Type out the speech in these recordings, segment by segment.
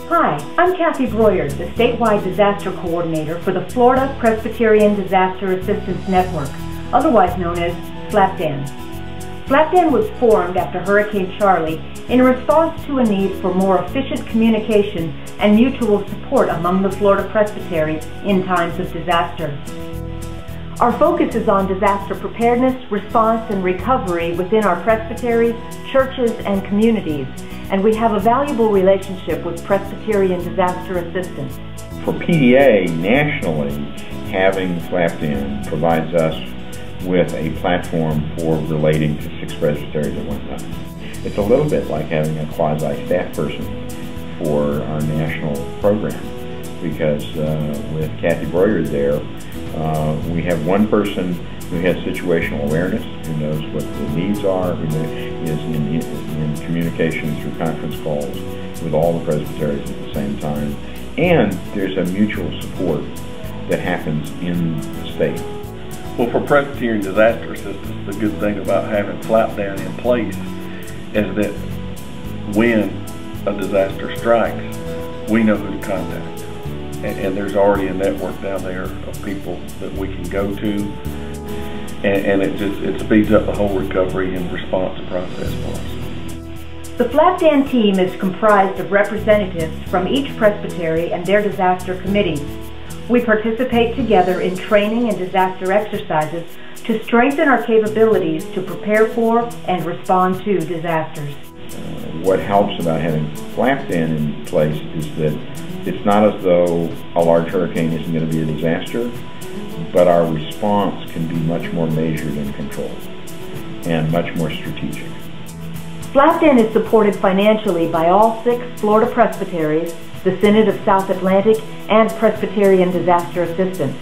Hi, I'm Kathy Broyard, the statewide disaster coordinator for the Florida Presbyterian Disaster Assistance Network, otherwise known as FLAPDAN. FLAPDAN was formed after Hurricane Charlie in response to a need for more efficient communication and mutual support among the Florida presbyteries in times of disaster. Our focus is on disaster preparedness, response, and recovery within our presbyteries, churches, and communities, and we have a valuable relationship with Presbyterian Disaster Assistance. For PDA, nationally, having FLAPDAN provides us with a platform for relating to 6 presbyteries at one time. It's a little bit like having a quasi-staff person for our national program, because with Kathy Broyard there, we have one person who has situational awareness, who knows what the needs are, who is in communication through conference calls with all the presbyteries at the same time, and there's a mutual support that happens in the state. Well, for Presbyterian Disaster Assistance, the good thing about having FLAPDAN in place is that when a disaster strikes, we know who to contact. And there's already a network down there of people that we can go to, and it speeds up the whole recovery and response process for us. The FLAPDAN team is comprised of representatives from each presbytery and their disaster committees. We participate together in training and disaster exercises to strengthen our capabilities to prepare for and respond to disasters. What helps about having FLAPDAN in place is that it's not as though a large hurricane isn't going to be a disaster, but our response can be much more measured and controlled and much more strategic. FLAPDAN is supported financially by all 6 Florida presbyteries, the Synod of South Atlantic, and Presbyterian Disaster Assistance.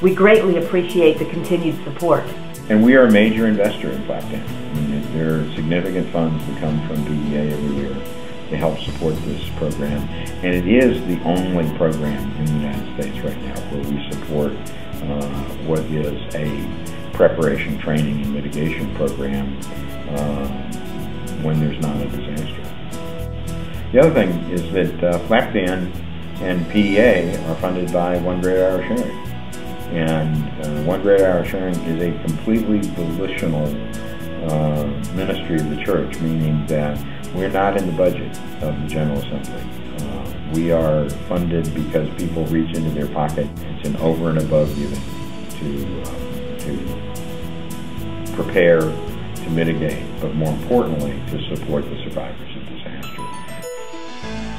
We greatly appreciate the continued support. And we are a major investor in FLAPDAN. I mean, there are significant funds that come from PDA every year to help support this program. And it is the only program in the United States right now where we support what is a preparation, training, and mitigation program when there's not a disaster. The other thing is that FLAPDAN and PDA are funded by One Great Hour Sharing. And One Great Hour Sharing is a completely volitional ministry of the church, meaning that we're not in the budget of the General Assembly. We are funded because people reach into their pocket. It's an over and above giving to prepare, to mitigate, but more importantly, to support the survivors of disaster.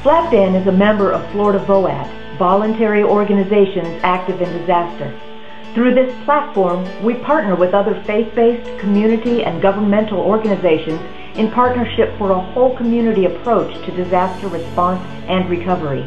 FLAPDAN is a member of Florida VOAD, Voluntary Organizations Active in Disaster. Through this platform, we partner with other faith-based, community, and governmental organizations in partnership for a whole community approach to disaster response and recovery.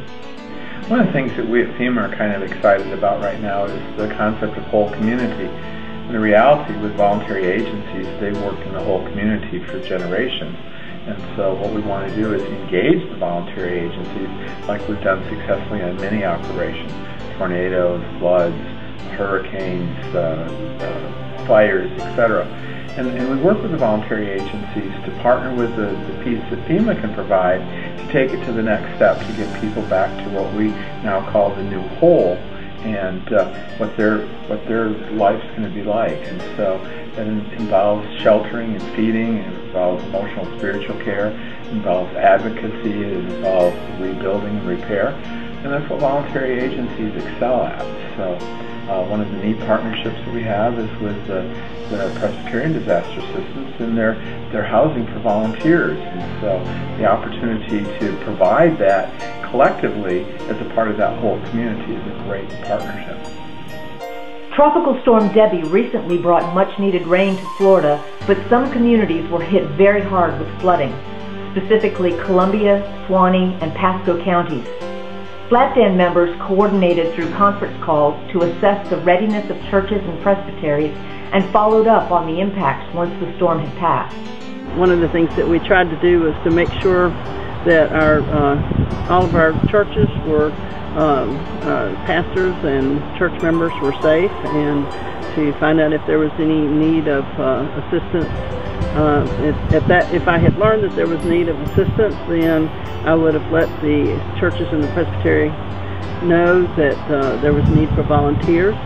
One of the things that we at FEMA are kind of excited about right now is the concept of whole community. And the reality with voluntary agencies, they've worked in the whole community for generations. And so what we want to do is engage the voluntary agencies like we've done successfully on many operations: tornadoes, floods, hurricanes, fires, etc. And we work with the voluntary agencies to partner with the piece that FEMA can provide to take it to the next step, to get people back to what we now call the new whole, and what their life's going to be like. And so that involves sheltering and feeding, it involves emotional and spiritual care, it involves advocacy, it involves rebuilding and repair, and that's what voluntary agencies excel at. So one of the neat partnerships that we have is with the Presbyterian Disaster Assistance and their housing for volunteers. And so the opportunity to provide that collectively as a part of that whole community is a great partnership. Tropical Storm Debbie recently brought much-needed rain to Florida, but some communities were hit very hard with flooding, specifically Columbia, Suwannee, and Pasco counties. FLAPDAN members coordinated through conference calls to assess the readiness of churches and presbyteries and followed up on the impacts once the storm had passed. One of the things that we tried to do was to make sure that all of our churches were pastors and church members were safe, and to find out if there was any need of assistance If I had learned that there was need of assistance, then I would have let the churches in the Presbyterian know that there was need for volunteers,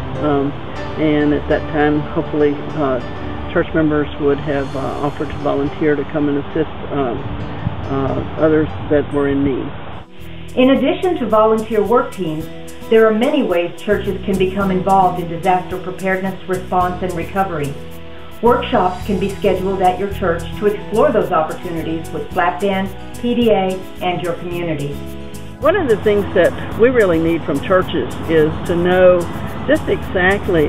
and at that time, hopefully, church members would have offered to volunteer to come and assist others that were in need. In addition to volunteer work teams, there are many ways churches can become involved in disaster preparedness, response, and recovery. Workshops can be scheduled at your church to explore those opportunities with FLAPDAN, PDA, and your community. One of the things that we really need from churches is to know just exactly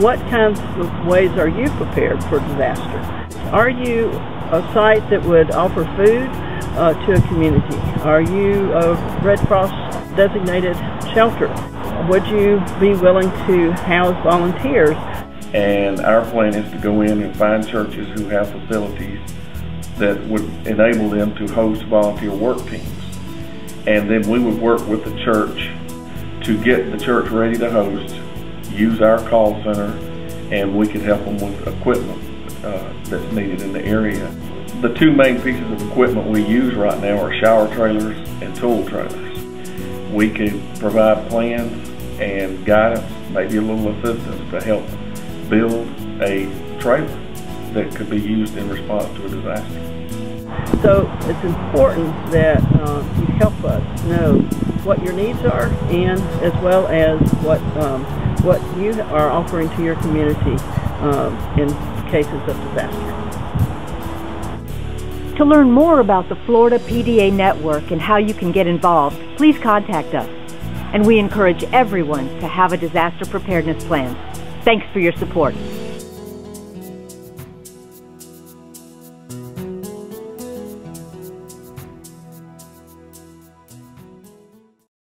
what kinds of ways are you prepared for disaster. Are you a site that would offer food to a community? Are you a Red Cross designated shelter? Would you be willing to house volunteers? And our plan is to go in and find churches who have facilities that would enable them to host volunteer work teams. And then we would work with the church to get the church ready to host, use our call center, and we can help them with equipment that's needed in the area. The two main pieces of equipment we use right now are shower trailers and tool trailers. We can provide plans and guidance, maybe a little assistance to help build a trailer that could be used in response to a disaster. So it's important that you help us know what your needs are, and as well as what you are offering to your community in cases of disaster. To learn more about the Florida PDA Network and how you can get involved, please contact us. And we encourage everyone to have a disaster preparedness plan. Thanks for your support.